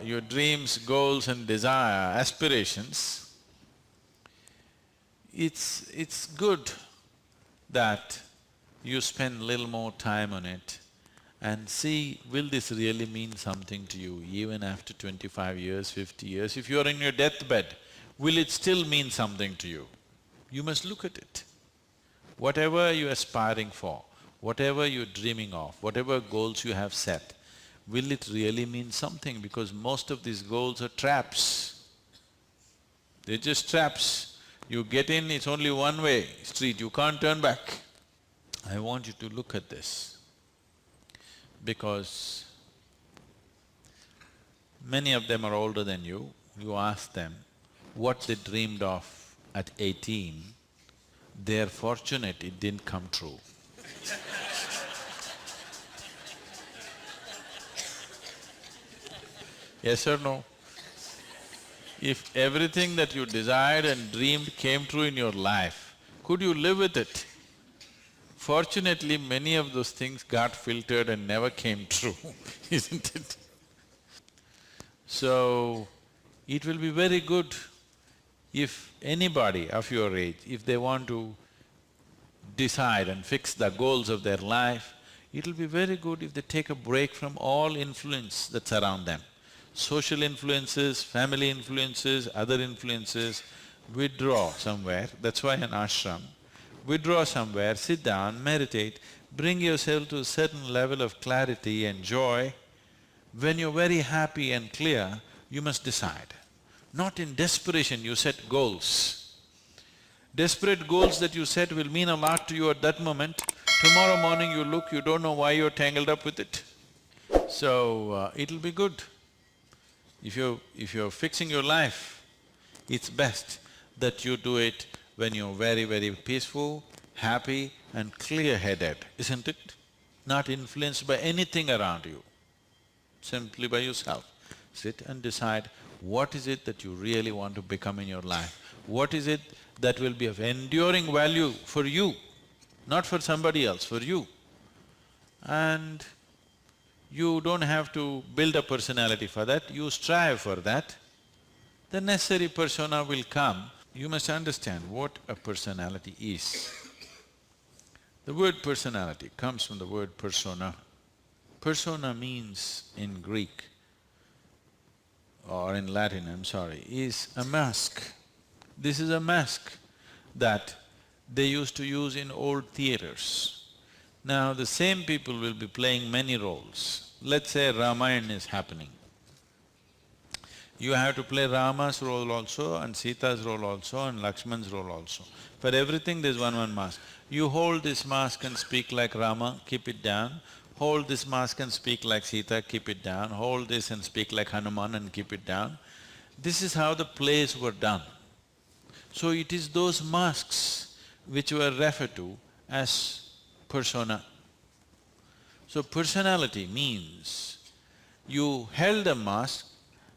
Your dreams, goals and desire, aspirations, it's good that you spend little more time on it and see, will this really mean something to you even after 25 years, 50 years? If you're in your deathbed, will it still mean something to you? You must look at it. Whatever you're aspiring for, whatever you're dreaming of, whatever goals you have set, will it really mean something? Because most of these goals are traps. They're just traps. You get in, it's only one-way street, you can't turn back. I want you to look at this, because many of them are older than you. You ask them what they dreamed of at 18, they're fortunate it didn't come true. Yes or no? If everything that you desired and dreamed came true in your life, could you live with it? Fortunately, many of those things got filtered and never came true, isn't it? So, it will be very good if anybody of your age, if they want to decide and fix the goals of their life, it'll be very good if they take a break from all influence that's around them. Social influences, family influences, other influences, withdraw somewhere, that's why an ashram. Withdraw somewhere, sit down, meditate, bring yourself to a certain level of clarity and joy. When you're very happy and clear, you must decide. Not in desperation you set goals. Desperate goals that you set will mean a lot to you at that moment. Tomorrow morning you look, you don't know why you're tangled up with it. So, it'll be good. If you're fixing your life, it's best that you do it when you're very, very peaceful, happy and clear-headed, isn't it? Not influenced by anything around you, simply by yourself. Sit and decide what is it that you really want to become in your life. What is it that will be of enduring value for you, not for somebody else, for you. And you don't have to build a personality for that, you strive for that. The necessary persona will come. You must understand what a personality is. The word personality comes from the word persona. Persona means in Greek, or in Latin, I'm sorry, is a mask. This is a mask that they used to use in old theaters. Now the same people will be playing many roles. Let's say Ramayana is happening. You have to play Rama's role also and Sita's role also and Lakshman's role also. For everything there's one mask. You hold this mask and speak like Rama, keep it down. Hold this mask and speak like Sita, keep it down. Hold this and speak like Hanuman and keep it down. This is how the plays were done. So it is those masks which were referred to as persona. So personality means you held a mask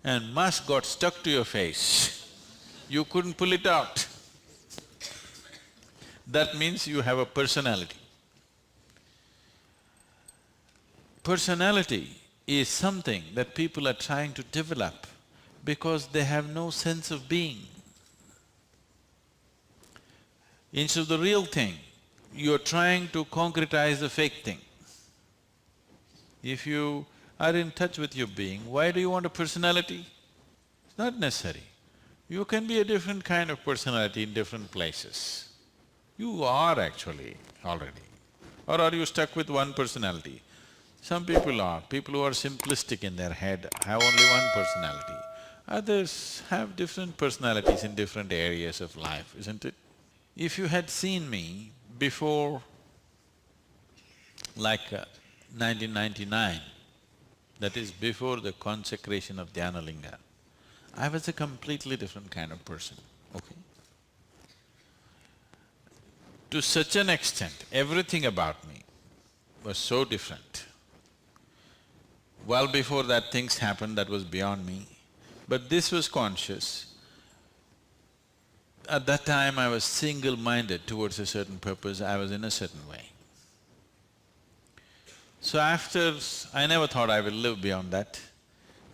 and mask got stuck to your face. You couldn't pull it out. That means you have a personality. Personality is something that people are trying to develop because they have no sense of being. Instead of the real thing, you're trying to concretize the fake thing. If you are in touch with your being, why do you want a personality? It's not necessary. You can be a different kind of personality in different places. You are actually already. Or are you stuck with one personality? Some people are. People who are simplistic in their head have only one personality. Others have different personalities in different areas of life, isn't it? If you had seen me before, like 1999, that is before the consecration of Dhyanalinga, I was a completely different kind of person, okay? To such an extent, everything about me was so different. Well before that things happened that was beyond me, but this was conscious. At that time I was single-minded towards a certain purpose, I was in a certain way. So I never thought I will live beyond that,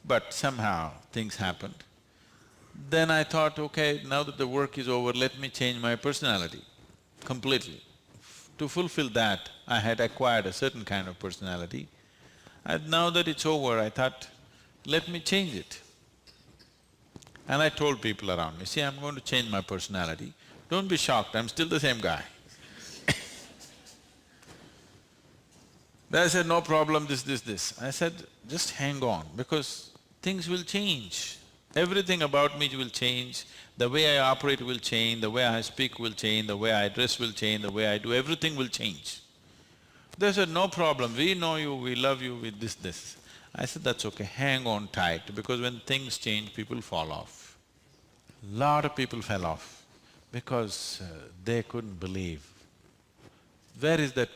but somehow things happened. Then I thought, okay, now that the work is over, let me change my personality completely. To fulfill that, I had acquired a certain kind of personality, and now that it's over, I thought, let me change it. And I told people around me, see, I'm going to change my personality. Don't be shocked, I'm still the same guy. They said, no problem, this. I said, just hang on, because things will change. Everything about me will change, the way I operate will change, the way I speak will change, the way I dress will change, the way I do, everything will change. They said, no problem, we know you, we love you with this. I said, that's okay, hang on tight, because when things change, people fall off. Lot of people fell off because they couldn't believe. Where is that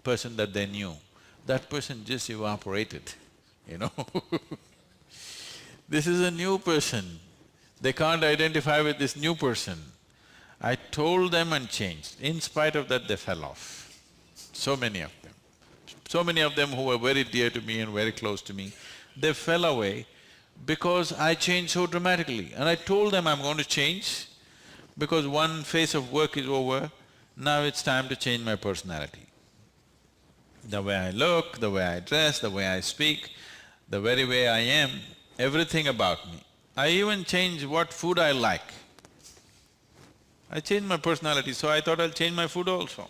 person that they knew? That person just evaporated, you know This is a new person, they can't identify with this new person. I told them and changed. In spite of that, they fell off, so many of them. So many of them who were very dear to me and very close to me, they fell away because I changed so dramatically. And I told them I'm going to change because one phase of work is over, now it's time to change my personality. The way I look, the way I dress, the way I speak, the very way I am, everything about me. I even changed what food I like. I changed my personality, so I thought I'll change my food also.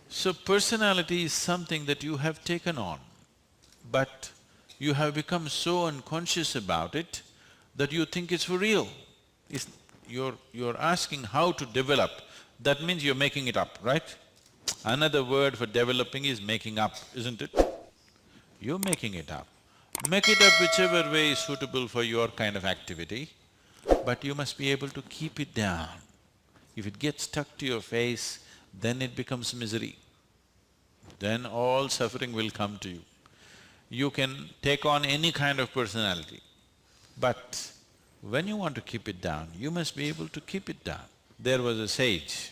So personality is something that you have taken on, but you have become so unconscious about it that you think it's for real. You're asking how to develop, that means you're making it up, right? Another word for developing is making up, isn't it? You're making it up. Make it up whichever way is suitable for your kind of activity, but you must be able to keep it down. If it gets stuck to your face, then it becomes misery. Then all suffering will come to you. You can take on any kind of personality, but when you want to keep it down, you must be able to keep it down. There was a sage.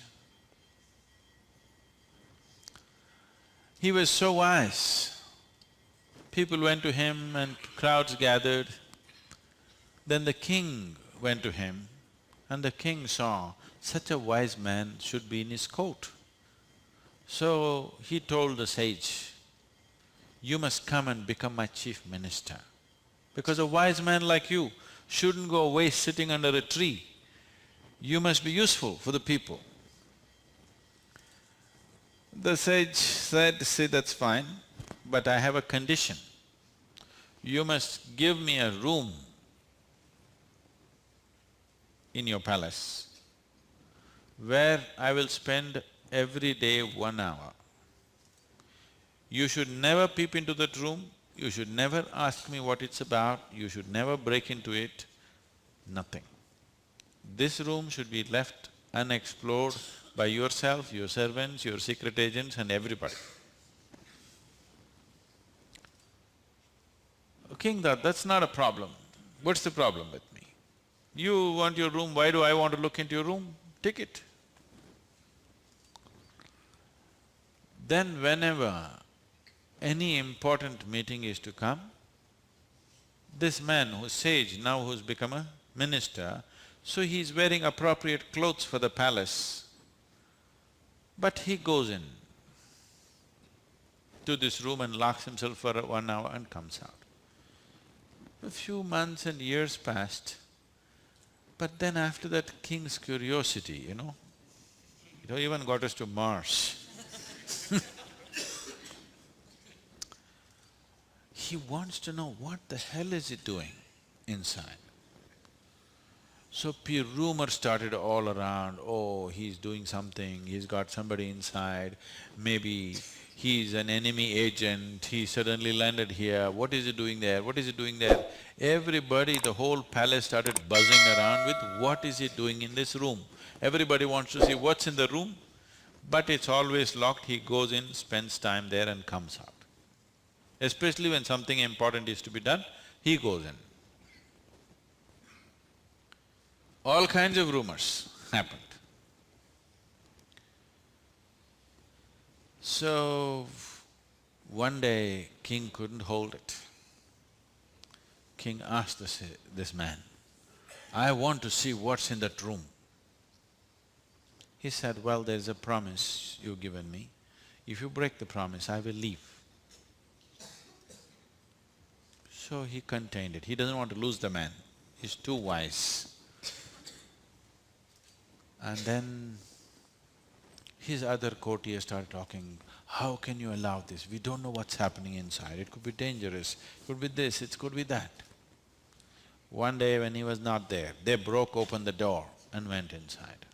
He was so wise. People went to him and crowds gathered. Then the king went to him and the king saw such a wise man should be in his court. So he told the sage, you must come and become my chief minister, because a wise man like you shouldn't go waste sitting under a tree. You must be useful for the people. The sage said, see, that's fine, but I have a condition. You must give me a room in your palace where I will spend every day 1 hour. You should never peep into that room, you should never ask me what it's about, you should never break into it, nothing. This room should be left unexplored by yourself, your servants, your secret agents and everybody. King thought, that's not a problem. What's the problem with me? You want your room, why do I want to look into your room? Take it. Then whenever any important meeting is to come, this man who's sage, now who's become a minister, so he's wearing appropriate clothes for the palace, but he goes in to this room and locks himself for 1 hour and comes out. A few months and years passed, but then after that king's curiosity, it even got us to Mars. He wants to know what the hell is he doing inside. So rumors started all around, oh, he's doing something, he's got somebody inside, maybe he's an enemy agent, he suddenly landed here, what is he doing there, what is he doing there? Everybody, the whole palace started buzzing around with what is he doing in this room. Everybody wants to see what's in the room, but it's always locked, he goes in, spends time there and comes out. Especially when something important is to be done, he goes in. All kinds of rumors happened. So, one day king couldn't hold it. King asked this man, "I want to see what's in that room." He said, "Well, there's a promise you've given me. If you break the promise, I will leave." So he contained it. He doesn't want to lose the man. He's too wise. And then his other courtiers started talking, "How can you allow this? We don't know what's happening inside. It could be dangerous, it could be this, it could be that." One day when he was not there, they broke open the door and went inside.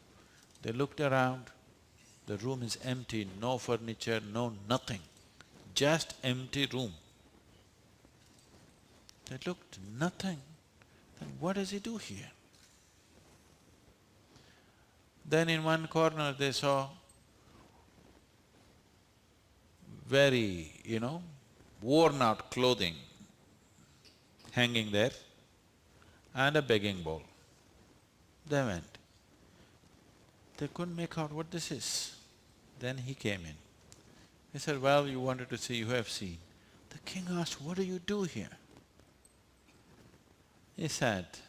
They looked around, the room is empty, no furniture, no nothing, just empty room. They looked, nothing. Then what does he do here? Then in one corner they saw very, worn out clothing hanging there and a begging bowl. They went. They couldn't make out what this is. Then he came in. He said, "Well, you wanted to see, you have seen." The king asked, "What do you do here?" He said,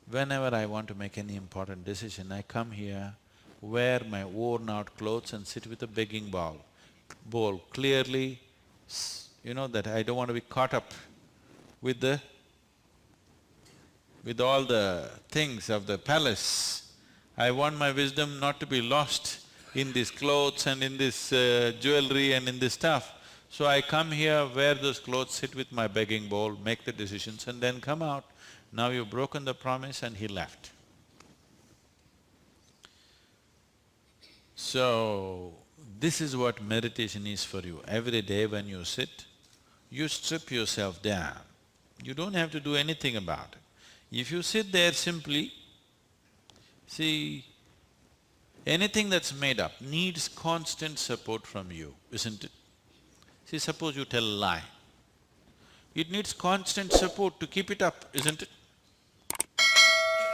"Whenever I want to make any important decision, I come here, wear my worn out clothes and sit with a begging bowl clearly, that I don't want to be caught up with all the things of the palace. I want my wisdom not to be lost in these clothes and in this jewelry and in this stuff. So I come here, wear those clothes, sit with my begging bowl, make the decisions and then come out. Now you've broken the promise," and he left. So, this is what meditation is for you. Every day when you sit, you strip yourself down. You don't have to do anything about it. If you sit there simply, see, anything that's made up needs constant support from you, isn't it? See, suppose you tell a lie. It needs constant support to keep it up, isn't it?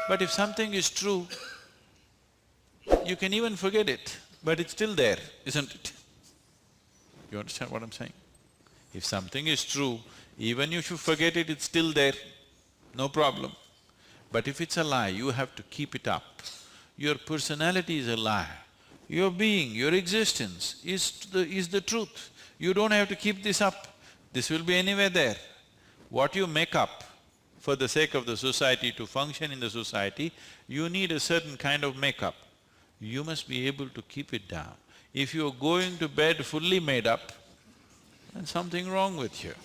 But if something is true, you can even forget it, but it's still there, isn't it? You understand what I'm saying? If something is true, even if you forget it, it's still there, no problem. But if it's a lie, you have to keep it up. Your personality is a lie. Your being, your existence is the truth. You don't have to keep this up. This will be anywhere there. What you make up for the sake of the society, to function in the society, you need a certain kind of makeup. You must be able to keep it down. If you're going to bed fully made up, then something wrong with you.